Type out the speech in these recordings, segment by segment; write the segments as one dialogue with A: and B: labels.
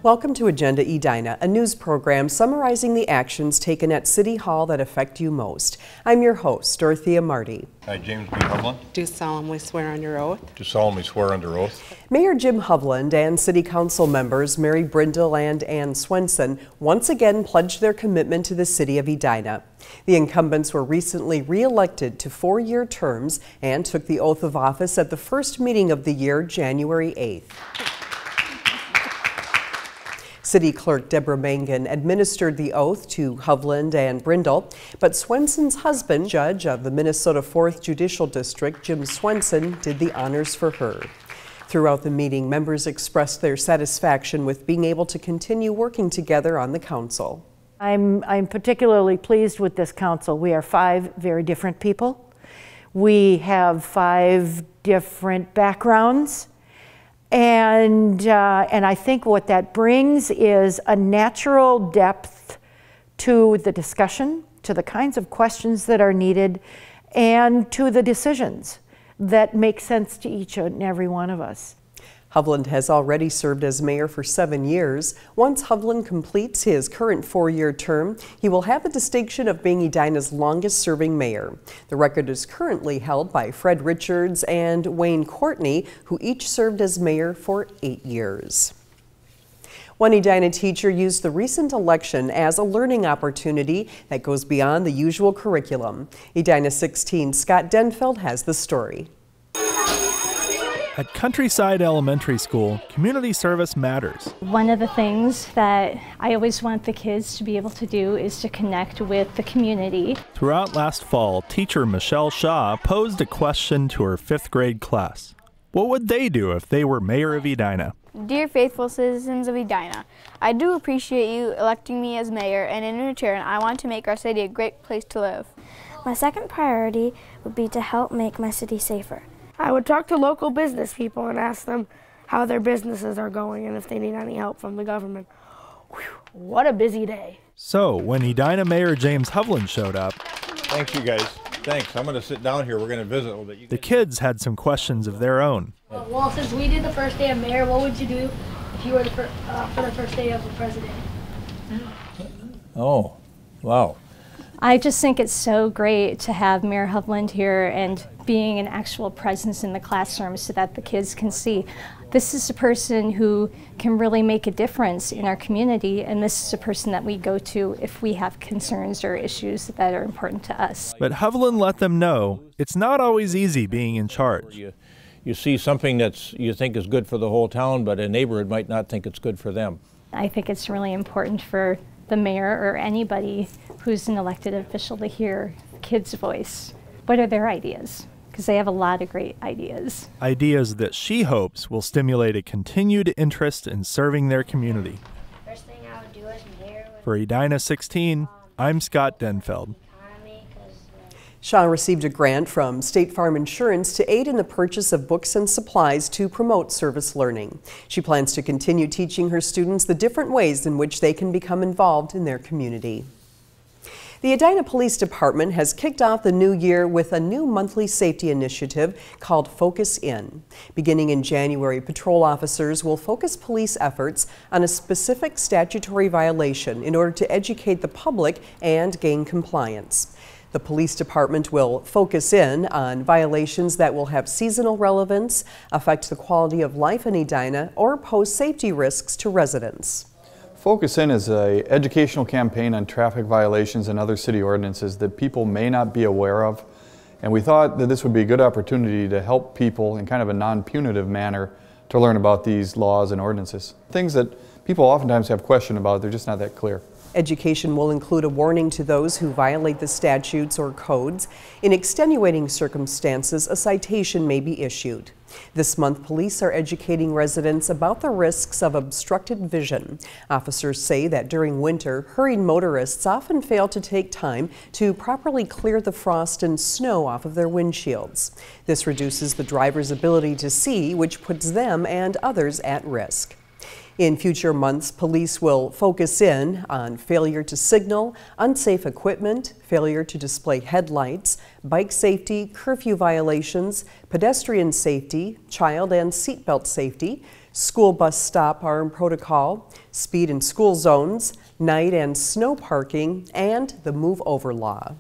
A: Welcome to Agenda Edina, a news program summarizing the actions taken at City Hall that affect you most. I'm your host, Dorothea Marty.
B: I, James B. Hovland.
C: Do solemnly swear under oath.
B: Do solemnly swear under oath.
A: Mayor Jim Hovland and City Council members Mary Brindle and Ann Swenson once again pledged their commitment to the City of Edina. The incumbents were recently re-elected to 4-year terms and took the oath of office at the first meeting of the year, January 8th. City Clerk Deborah Mangan administered the oath to Hovland and Brindle, but Swenson's husband, Judge of the Minnesota 4th Judicial District, Jim Swenson, did the honors for her. Throughout the meeting, members expressed their satisfaction with being able to continue working together on the council.
D: I'm particularly pleased with this council. We are 5 very different people. We have 5 different backgrounds. And I think what that brings is a natural depth to the discussion, to the kinds of questions that are needed, and to the decisions that make sense to each and every one of us.
A: Hovland has already served as mayor for 7 years. Once Hovland completes his current 4-year term, he will have the distinction of being Edina's longest-serving mayor. The record is currently held by Fred Richards and Wayne Courtney, who each served as mayor for 8 years. One Edina teacher used the recent election as a learning opportunity that goes beyond the usual curriculum. Edina 16 Scott Denfeld has the story.
E: At Countryside Elementary School, community service matters.
F: One of the things that I always want the kids to be able to do is to connect with the community.
E: Throughout last fall, teacher Michelle Shaw posed a question to her 5th grade class. What would they do if they were mayor of Edina?
G: Dear faithful citizens of Edina, I do appreciate you electing me as mayor, and in return, I want to make our city a great place to live.
H: My second priority would be to help make my city safer.
I: I would talk to local business people and ask them how their businesses are going and if they need any help from the government. Whew, what a busy day.
E: So, when Edina Mayor James Hovland showed up,
B: Thanks, you guys. Thanks. I'm going to sit down here. We're going to visit a little bit.
E: The kids had some questions of their own.
J: Well, since we did the first day of mayor, what would you do if you were for the first day of the president?
B: Oh, wow.
F: I just think it's so great to have Mayor Hovland here and being an actual presence in the classroom so that the kids can see this is a person who can really make a difference in our community, and this is a person that we go to if we have concerns or issues that are important to us.
E: But Hovland let them know it's not always easy being in charge.
K: You see something that you think is good for the whole town, but a neighborhood might not think it's good for them.
F: I think it's really important for the mayor or anybody who's an elected official to hear kids' voice. What are their ideas? Because they have a lot of great ideas.
E: Ideas that she hopes will stimulate a continued interest in serving their community.
H: First thing I would do as mayor would
E: For Edina 16, I'm Scott Denfeld.
A: Shaw received a grant from State Farm Insurance to aid in the purchase of books and supplies to promote service learning. She plans to continue teaching her students the different ways in which they can become involved in their community. The Edina Police Department has kicked off the new year with a new monthly safety initiative called Focus In. Beginning in January, patrol officers will focus police efforts on a specific statutory violation in order to educate the public and gain compliance. The police department will focus in on violations that will have seasonal relevance, affect the quality of life in Edina, or pose safety risks to residents.
L: Focus In is an educational campaign on traffic violations and other city ordinances that people may not be aware of. And we thought that this would be a good opportunity to help people in kind of a non-punitive manner to learn about these laws and ordinances. Things that people oftentimes have questions about, they're just not that clear.
A: Education will include a warning to those who violate the statutes or codes. In extenuating circumstances, a citation may be issued. This month, police are educating residents about the risks of obstructed vision. Officers say that during winter, hurried motorists often fail to take time to properly clear the frost and snow off of their windshields. This reduces the driver's ability to see, which puts them and others at risk. In future months, police will focus in on failure to signal, unsafe equipment, failure to display headlights, bike safety, curfew violations, pedestrian safety, child and seatbelt safety, School bus stop arm protocol, speed and school zones, night and snow parking, and the move over law.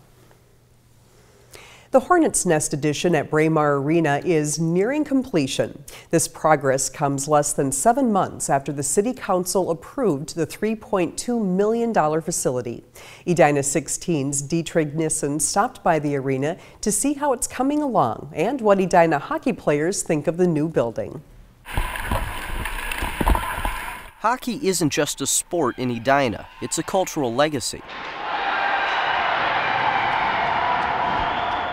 A: The Hornets Nest addition at Braemar Arena is nearing completion. This progress comes less than 7 months after the City Council approved the $3.2 million facility. Edina 16's Dietrich Nissen stopped by the arena to see how it's coming along and what Edina hockey players think of the new building.
M: Hockey isn't just a sport in Edina, it's a cultural legacy.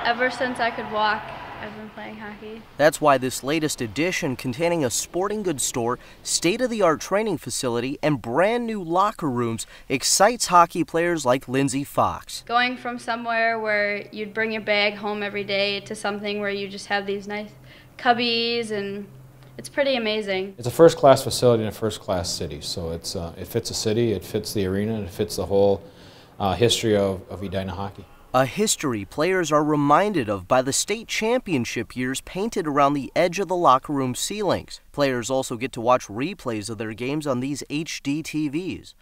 N: Ever since I could walk, I've been playing hockey.
M: That's why this latest addition, containing a sporting goods store, state-of-the-art training facility, and brand new locker rooms, excites hockey players like Lindsay Fox.
N: Going from somewhere where you'd bring your bag home every day to something where you just have these nice cubbies, and it's pretty amazing.
O: It's a first-class facility in a first-class city, so it fits the city, it fits the arena, and it fits the whole history of Edina hockey.
M: A history players are reminded of by the state championship years painted around the edge of the locker room ceilings. Players also get to watch replays of their games on these HD TVs.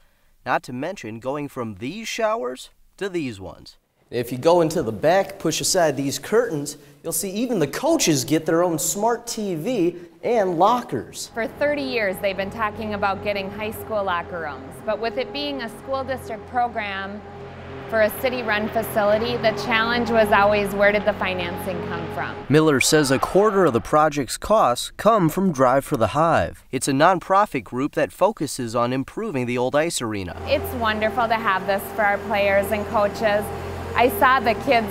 M: Not to mention going from these showers to these ones.
P: If you go into the back, push aside these curtains, you'll see even the coaches get their own smart TV and lockers.
Q: For 30 years, they've been talking about getting high school locker rooms. But with it being a school district program, for a city-run facility, the challenge was always, where did the financing come from?
M: Miller says a quarter of the project's costs come from Drive for the Hive. It's a nonprofit group that focuses on improving the old ice arena.
Q: It's wonderful to have this for our players and coaches. I saw the kids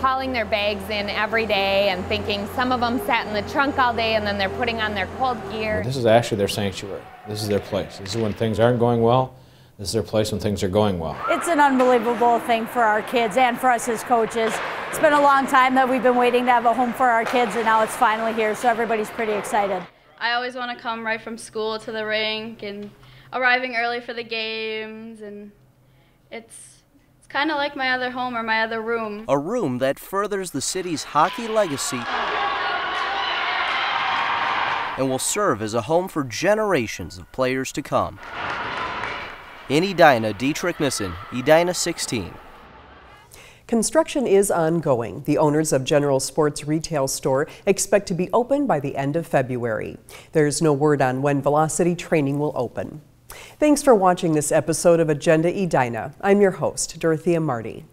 Q: hauling their bags in every day and thinking some of them sat in the trunk all day and then they're putting on their cold gear.
O: This is actually their sanctuary. This is their place. This is when things aren't going well. This is their place when things are going well.
D: It's an unbelievable thing for our kids and for us as coaches. It's been a long time that we've been waiting to have a home for our kids, and now it's finally here, so everybody's pretty excited.
N: I always want to come right from school to the rink and arriving early for the games, and it's kind of like my other home or my other room.
M: A room that furthers the city's hockey legacy and will serve as a home for generations of players to come. In Edina, Dietrich Nissen, Edina 16.
A: Construction is ongoing. The owners of General Sports Retail Store expect to be open by the end of February. There's no word on when Velocity Training will open. Thanks for watching this episode of Agenda Edina. I'm your host, Dorothea Marty.